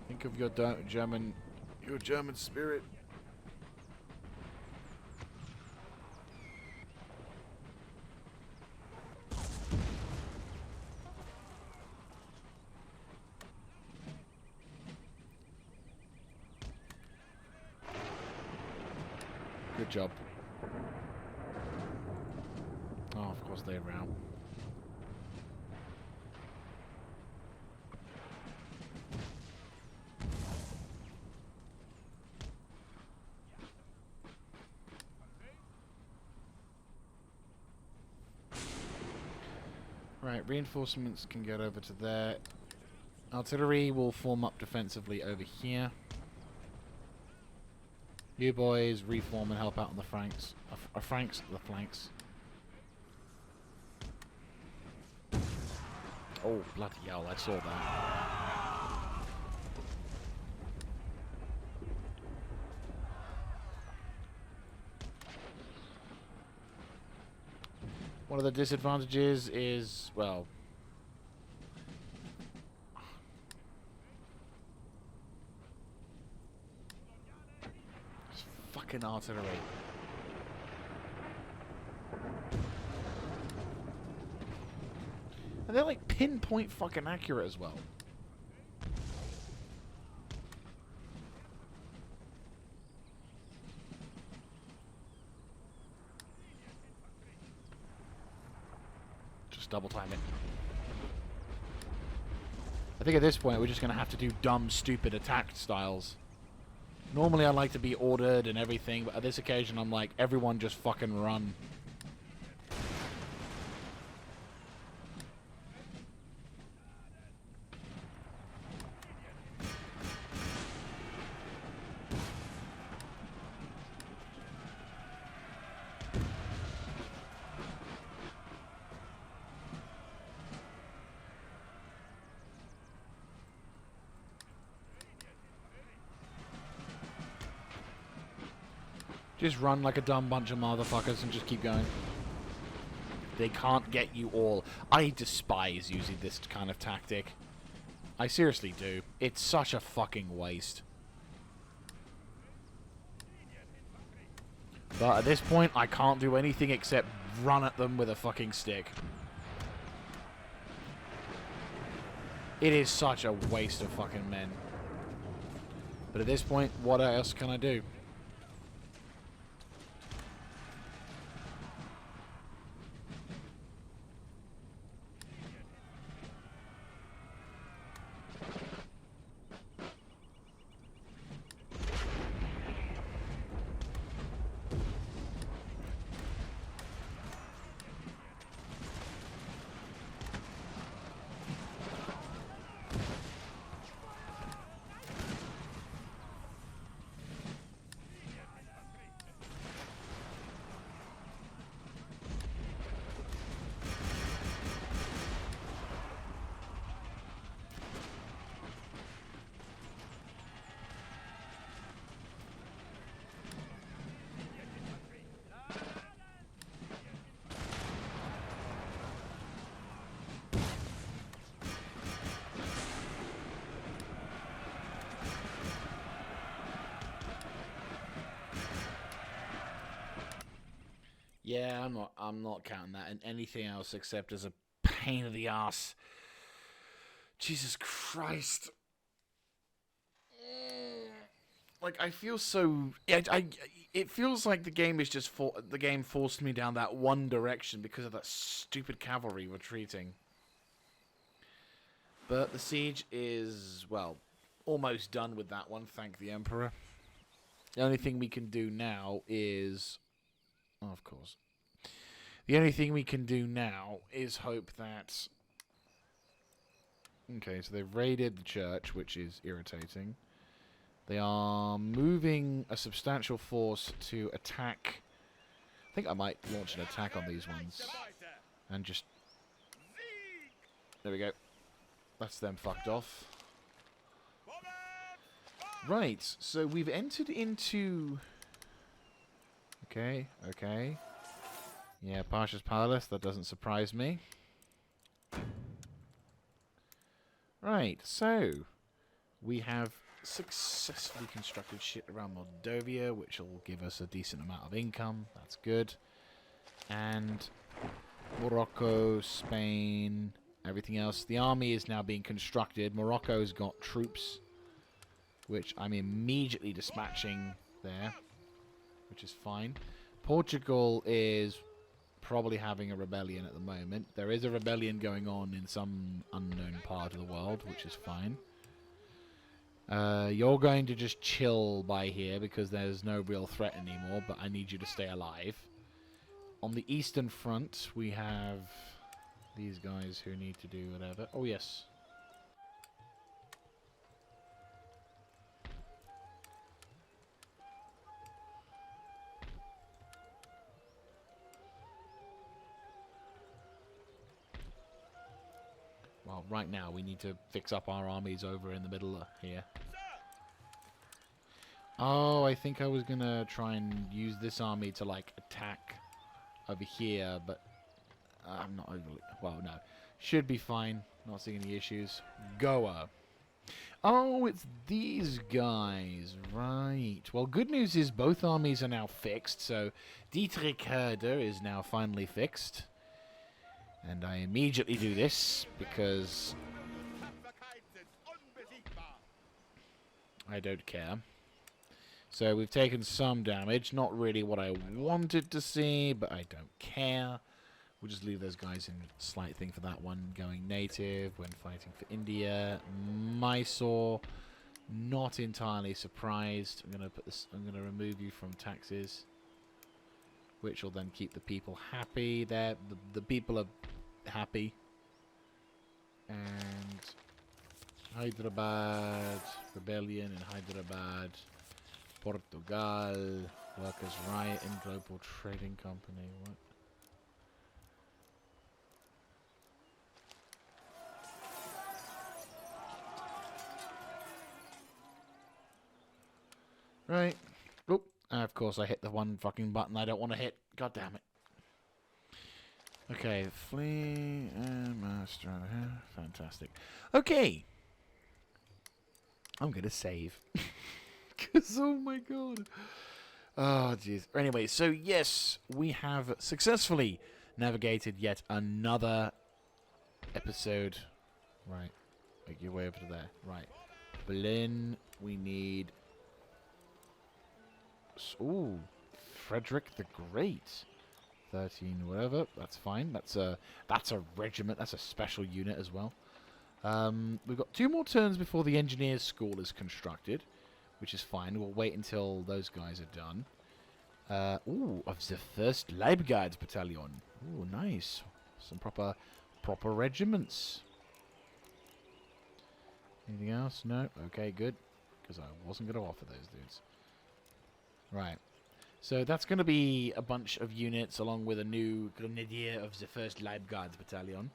S1: Think of your German spirit. Good job. Oh, of course they're around. Right, reinforcements can get over to there. Artillery will form up defensively over here. You boys reform and help out on the flanks. The flanks. Oh, bloody hell, I saw that. One of the disadvantages is, well... it's fucking artillery. And they're like pinpoint fucking accurate as well. Double time it. I think at this point we're just going to have to do dumb, stupid attack styles. Normally I like to be ordered and everything, but at this occasion I'm like, everyone just fucking run. Just run like a dumb bunch of motherfuckers and just keep going. They can't get you all. I despise using this kind of tactic. I seriously do. It's such a fucking waste. But at this point, I can't do anything except run at them with a fucking stick. It is such a waste of fucking men. But at this point, what else can I do? Yeah, I'm not counting that and anything else except as a pain in the ass. Jesus Christ. Like, I feel so... it feels like the game is just... the game forced me down that one direction because of that stupid cavalry retreating. But the siege is, well, almost done with that one, thank the Emperor. The only thing we can do now is... oh, of course. The only thing we can do now is hope that... okay, so they've raided the church, which is irritating. They are moving a substantial force to attack... I think I might launch an attack on these ones. And just... there we go. That's them fucked off. Right, so we've entered into... okay, okay. Yeah, Pasha's Palace, that doesn't surprise me. Right, so... we have successfully constructed shit around Moldavia, which will give us a decent amount of income. That's good. And Morocco, Spain, everything else. The army is now being constructed. Morocco's got troops, which I'm immediately dispatching there, which is fine. Portugal is probably having a rebellion at the moment. There is a rebellion going on in some unknown part of the world, which is fine. You're going to just chill by here because there's no real threat anymore, but I need you to stay alive. On the Eastern Front, we have these guys who need to do whatever. Oh, yes. Well, right now we need to fix up our armies over in the middle here. Oh, I think I was going to try and use this army to, like, attack over here, but I'm not overly... well, no. Should be fine. Not seeing any issues. Goa. Oh, it's these guys. Right. Well, good news is both armies are now fixed, so Dietrich Herder is now finally fixed. And I immediately do this because I don't care. So we've taken some damage. Not really what I wanted to see, but I don't care. We'll just leave those guys in slight thing for that one. Going native when fighting for India. Mysore. Not entirely surprised. I'm gonna put this. I'm gonna remove you from taxes, which will then keep the people happy. There, the people are happy. And Hyderabad, rebellion in Hyderabad. Portugal, workers' riot in global trading company. What? Right. Oop. And of course I hit the one fucking button I don't want to hit. God damn it. Okay, flee and master. Fantastic. Okay. I'm gonna save. Because, oh my god. Oh, jeez. Anyway, so yes, we have successfully navigated yet another episode. Right. Make your way over to there. Right. Berlin, we need... Ooh, Frederick the Great. 13, whatever. That's fine. That's a regiment. That's a special unit as well. We've got 2 more turns before the engineers' school is constructed, which is fine. We'll wait until those guys are done. Ooh, of the 1st Leibguards Battalion. Ooh, nice. Some proper regiments. Anything else? No? Okay, good. Because I wasn't going to offer those dudes. Right. So that's going to be a bunch of units along with a new grenadier of the 1st Leibguards Battalion.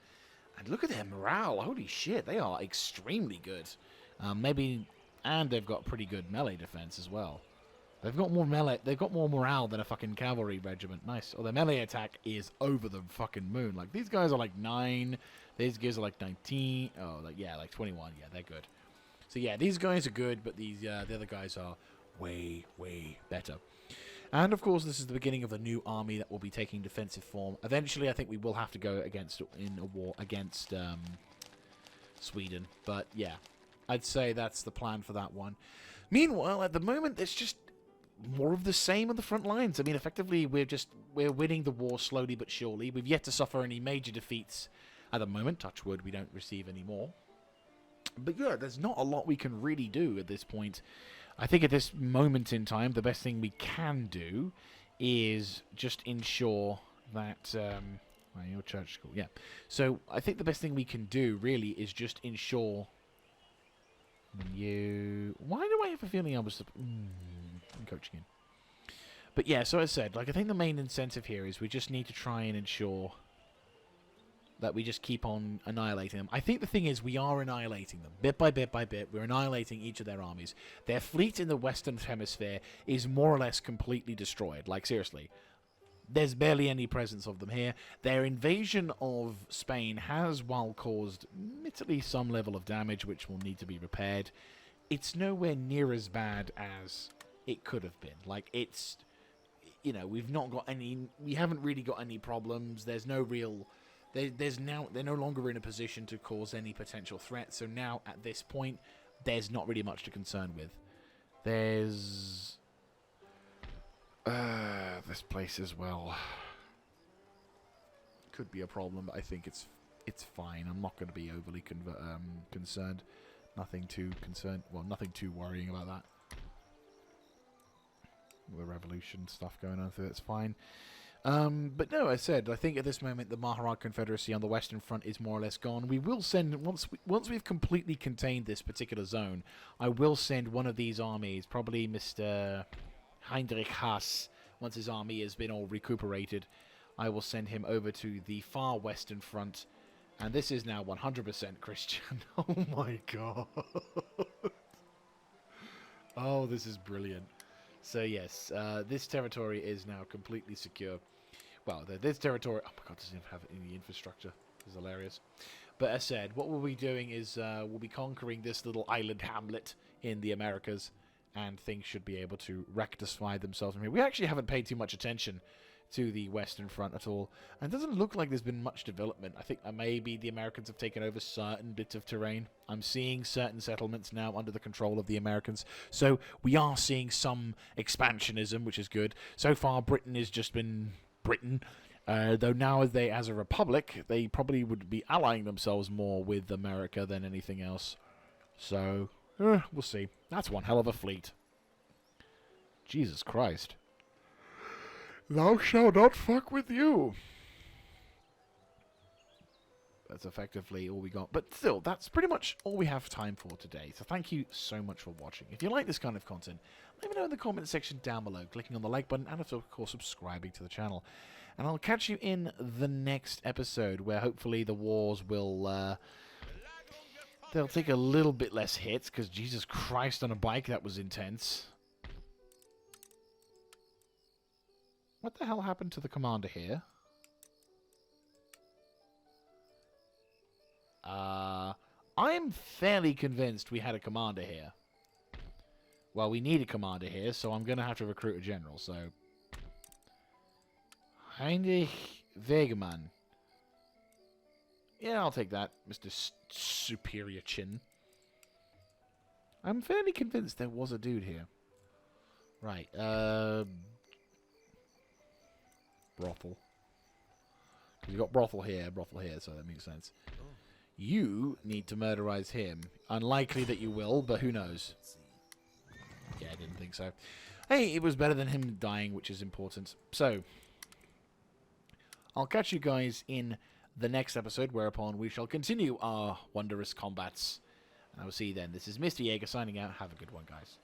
S1: And look at their morale. Holy shit, they are extremely good. And they've got pretty good melee defense as well. They've got more morale than a fucking cavalry regiment. Nice. Oh, their melee attack is over the fucking moon. Like, these guys are like 9. These guys are like 19. Oh, like 21. Yeah, they're good. So yeah, these guys are good, but the other guys are way, way better. And of course, this is the beginning of a new army that will be taking defensive form. Eventually, I think we will have to go in a war against Sweden. But yeah, I'd say that's the plan for that one. Meanwhile, at the moment, there's just more of the same on the front lines. I mean, effectively, we're winning the war slowly but surely. We've yet to suffer any major defeats at the moment. Touch wood, we don't receive any more. But yeah, there's not a lot we can really do at this point. I think at this moment in time, the best thing we can do is just ensure that... your church school, yeah. So I think the best thing we can do, really, is just ensure... Why do I have a feeling I was... I'm coaching in. But yeah, so as I said, like, I think the main incentive here is we just need to try and ensure that we just keep on annihilating them. I think the thing is we are annihilating them. Bit by bit by bit, we're annihilating each of their armies. Their fleet in the Western Hemisphere is more or less completely destroyed. Like, seriously. There's barely any presence of them here. Their invasion of Spain has, while caused admittedly some level of damage, which will need to be repaired, it's nowhere near as bad as it could have been. Like, it's... You know, we haven't really got any problems. There's no real... They're no longer in a position to cause any potential threat. So now, at this point, there's not really much to concern with. There's this place as well could be a problem, but I think it's fine. I'm not going to be overly concerned. Nothing too worrying about that. The revolution stuff going on, so that's fine. But no, I think at this moment the Maharaj Confederacy on the Western Front is more or less gone. We will send, once we've completely contained this particular zone, I will send one of these armies, probably Mr. Heinrich Haas, once his army has been all recuperated, I will send him over to the far Western Front. And this is now 100% Christian. Oh my god. Oh, this is brilliant. So yes, this territory is now completely secure. Well, this territory... Oh my god, doesn't even have any infrastructure. This is hilarious. But as said, what we'll be doing is we'll be conquering this little island hamlet in the Americas, and things should be able to rectify themselves from here. We actually haven't paid too much attention to the Western Front at all, and it doesn't look like there's been much development. I think maybe the Americans have taken over certain bits of terrain. I'm seeing certain settlements now under the control of the Americans, so we are seeing some expansionism, which is good. So far, Britain has just been Britain, though now as a republic, they probably would be allying themselves more with America than anything else. So, we'll see. That's one hell of a fleet. Jesus Christ. Thou shalt not fuck with you. That's effectively all we got. But still, that's pretty much all we have time for today. So thank you so much for watching. If you like this kind of content, let me know in the comment section down below, clicking on the like button, and of course subscribing to the channel. And I'll catch you in the next episode, where hopefully the wars will... they'll take a little bit less hits, because Jesus Christ, on a bike, that was intense. What the hell happened to the commander here? I'm fairly convinced we had a commander here. Well, we need a commander here, so I'm going to have to recruit a general, so... Heinrich Wegemann. Yeah, I'll take that, Mr. Superior Chin. I'm fairly convinced there was a dude here. Right, brothel. You've got brothel here, so that makes sense. You need to murderize him. Unlikely that you will, but who knows? Yeah, I didn't think so. Hey, it was better than him dying, which is important. So, I'll catch you guys in the next episode, whereupon we shall continue our wondrous combats. And I will see you then. This is Mr. Jaeger signing out. Have a good one, guys.